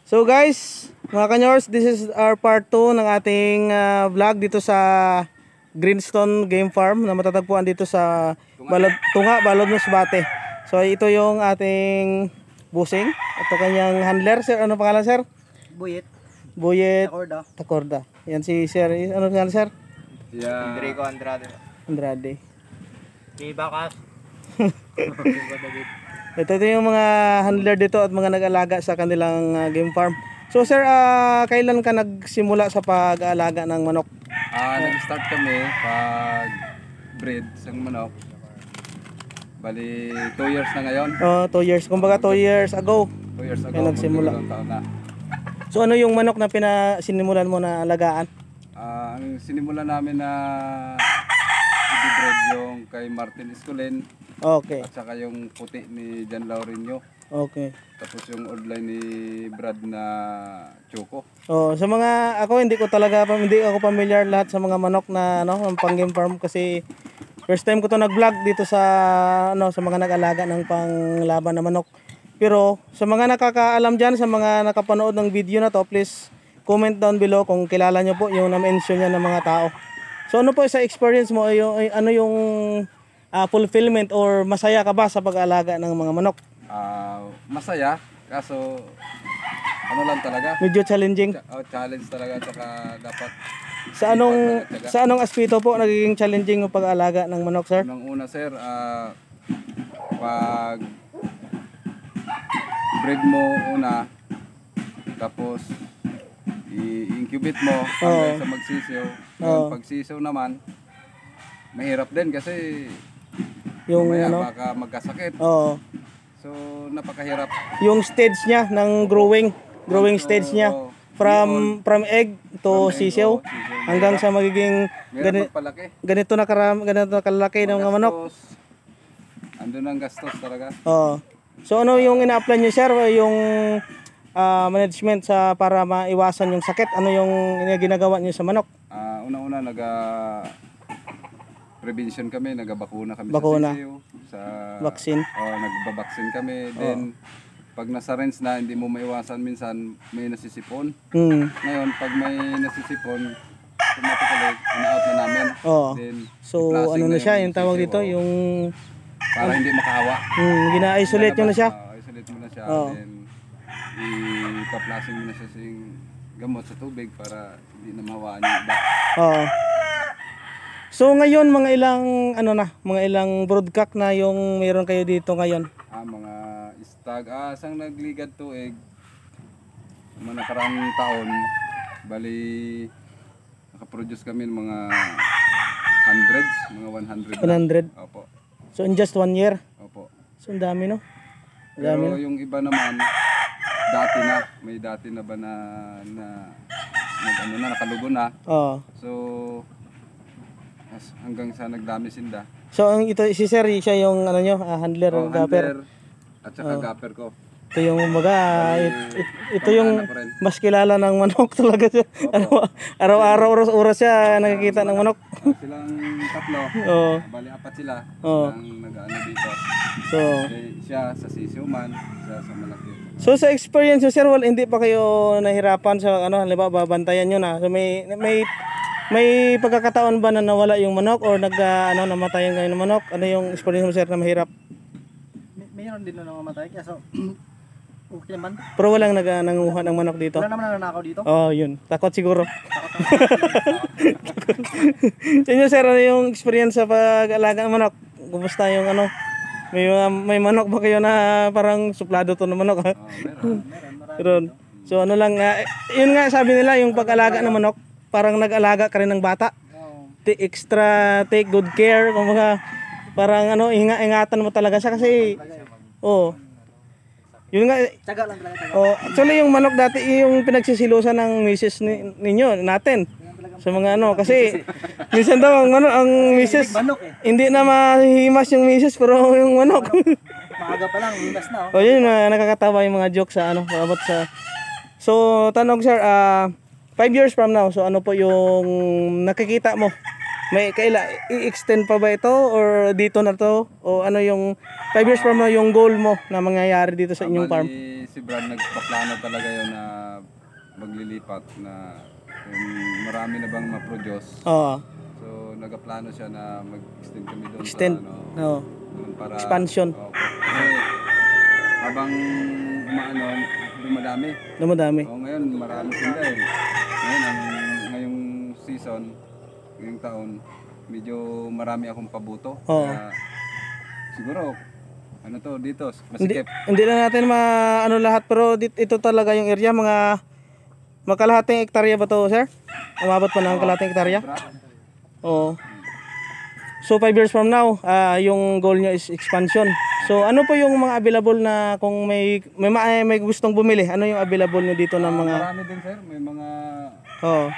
So guys, mga kanyors, this is our part 2 ng ating vlog dito sa Greenstone Game Farm na matatagpuan dito sa Tunga, Balod, Masbate. So ito yung ating busing. Ito kanyang handler, sir. Ano pangalan, sir? Buyet. Buyet Takorda. Takorda. Yan si sir. Ano pangalan, sir? Yeah. Enrico Andrade. Andrade. Di Bakas. Ito yung mga handler dito at mga nag-alaga sa kanilang game farm. So sir, kailan ka nagsimula sa pag-aalaga ng manok? Nag-start kami pag-breed sa manok. Bali 2 years na ngayon. 2 years. Kumbaga 2 years ago. 2 years ago. Kaya nagsimula. Taon na. So ano yung manok na sininimulan mo na alagaan? Ang sinimula namin na i-breed yung kay Martin Escolin. Okay. At saka yung puti ni Jan Laurinio. Okay. Tapos yung online ni Brad na Choco. Sa mga hindi ako familiar lahat sa mga manok na ng pang game farm kasi first time ko to nag-vlog dito sa sa mga nag-alaga ng panglaban na manok. Pero sa mga nakakaalam diyan, sa mga nakapanood ng video na to, please comment down below kung kilala niyo po yung na-mention niya ng mga tao. So ano po sa experience mo, ano yung fulfillment or masaya ka ba sa pag-aalaga ng mga manok? Masaya, kaso ano lang talaga? Medyo challenging. Challenge talaga, tsaka dapat sa anong aspeto po nagiging challenging yung pag-aalaga ng manok, sir? Unang una, sir, pag breed mo una, tapos i-incubate mo hanggang sa magsisiw. Pag sisiw naman, mahirap din kasi yung baka magkasakit. So napakahirap. Yung stage niya ng growing stage niya from egg to sisiw hanggang sa magiging ganito na kalaki ng mga manok. Andun ang gastos talaga. So ano yung ina-apply niyo, sir, yung management para maiwasan yung sakit? Ano yung ginagawa niyo sa manok? Una-una prevention kami, nagabakuna kami sa sisiw, sa vaccine. Nagbabaksin kami. Then pag nasa rinse na, hindi mo maiwasan, minsan may nasisipon. Ngayon pag may nasisipon, automatically ina-out na namin. Then so ano na siya, yung tawag dito, yung para hindi makahawa. Gina-isolate nyo na siya. Isolate mo na siya. Then ipa-plasing mo na siya sa gamot sa tubig para hindi na mahawaan yung iba. So ngayon mga ilang broodcock na yung meron kayo dito ngayon? Mga stag. Sang nagligad tuig mga nakaraang taon, bali nakaproduce kami ng mga hundreds, mga 100. Opo. So in just 1 year? Opo. So ang dami, no? Pero yung iba naman, may dati na ba na nakalugo na. So hanggang sa nagdami sinda. So ito si Sir, siya yung handler o gapper. At saka gapper ko. Ito yung ito yung mas kilala ng manok talaga siya. Araw-araw oras siya nakikita ng manok. Silang tatlo. Bali 4 sila. Silang nag-ano dito. So siya sa sisiuman, siya sa malaki. So sa experience nyo, sir, hindi pa kayo nahirapan sa halimbawa babantayan nyo na. So may pagkakataon ba na nawala yung manok or namatayan kayo ng manok? Ano yung experience mo, sir, na mahirap? Mayroon din na namatay kasi okay naman. Pero walang nanguha ng manok dito? Wala naman nanakaw dito? Yun. Takot siguro. Sa inyo, sir, ano yung experience sa pag-alaga ng manok? Kumusta yung may manok ba kayo na parang suplado to ng manok? Meron. So yun nga sabi nila, yung pag-alaga ng manok, parang nag-alaga ka rin ng bata. Take good care, kumbaga parang ingatan mo talaga siya kasi yun nga. Tiyaga lang talaga. Actually yung manok dati yung pinagsisilusan ng misis ninyo natin. Sa mga kasi minsan daw ang misis hindi na mahimas yung misis pero yung manok. Maaga pa lang, himas na. Yun nakakatawa yung mga jokes sa about sa. So tanong, sir, 5 years from now, so ano po yung nakikita mo? May i-extend pa ba ito or dito na to? O ano yung 5 years from now yung goal mo na mangyayari dito sa inyong farm? si Brad nagpaplano talaga yun na maglilipat na kung marami na bang ma-produce. Oo. So nagaplano siya na mag-extend kami doon Extend. sa Oo. doon para Expansion. Kasi habang dumadami. Dumadami. Ngayon marami sila eh. Ngayong season, ngayong taon, medyo marami akong pabuto. Oo. Kaya, siguro, dito, Hindi, masikip. hindi na natin lahat, pero ito talaga yung area, mga kalahating hektarya ba to, sir? Umabot pa ng kalahating hektarya? Oo. So 5 years from now, yung goal nyo is expansion. So ano po yung mga available na kung may gustong bumili? Ano yung available nyo dito ng mga... Marami din sir, may mga Oo.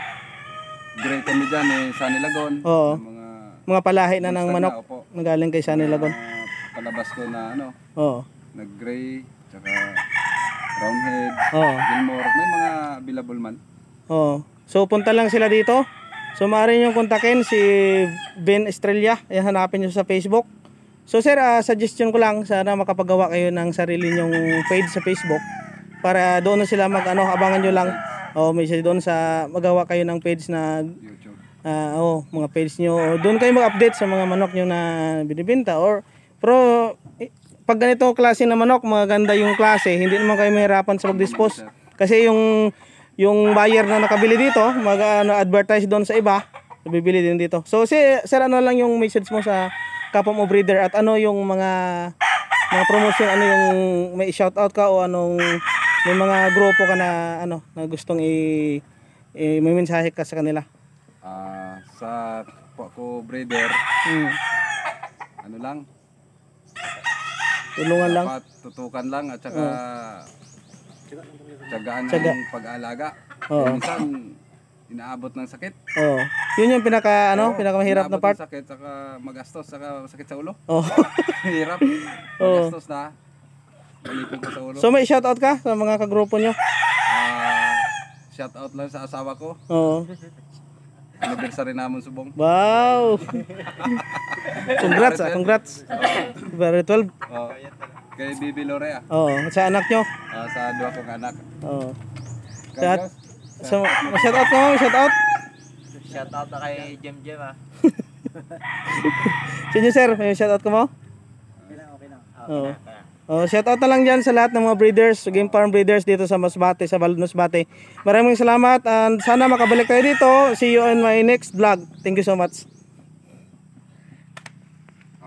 gray kami dyan Sunny Lagon. Oo. Mga palahi na ng Monster manok na, opo. na galing kay Sunny Lagon. Palabas ko na Oo. nag-gray, tsaka roundhead, Oo. Gilmore, may mga available man. Oo. So punta lang sila dito. So maaari nyo kontakin si Ben Estrella. Ayan, hanapin nyo sa Facebook. So sir, suggestion ko lang, sana makapagawa kayo ng sarili nyong page sa Facebook para doon na sila abangan nyo lang. May doon sa magawa kayo ng page na YouTube. mga page nyo. Doon kayo mag-update sa mga manok nyo na binibenta pero pag ganito klase na manok, maganda yung klase, hindi naman kayo mahirapan sa mag-dispose. Kasi yung buyer na nakabili dito, advertise doon sa iba, bibili din dito. So sir, ano lang yung message mo sa kapwa mo breeder at ano yung mga promotion, ano yung may shout out ka o may mga grupo ka na na gustong may mensahe ka sa kanila? Sa ko breeder, lang, tulungan lang. dapat tutukan lang at saka tiyagaan ng pag-aalaga. Minsan inaabot ng sakit. Yun yung pinakamahirap na part. Ng sakit, saka magastos, saka sakit sa ulo. Hirap. Magastos na. Malipong ko sa ulo. So may shoutout ka sa mga kagrupo nyo? Shoutout lang sa asawa ko. Anniversary naman subong. Wow! Congrats. February 12. Kay Bibi Lorea. Sa anak nyo? Sa dua kong anak. So, shoutout ko mo, shoutout. Shoutout na kay Jem Sige sir, may shoutout ko mo? Okay. Shoutout na lang dyan sa lahat ng mga breeders, game farm breeders dito sa Masbate, sa Masbate. Maraming salamat and sana makabalik tayo dito. See you in my next vlog. Thank you so much.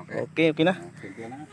Okay na. Thank you na.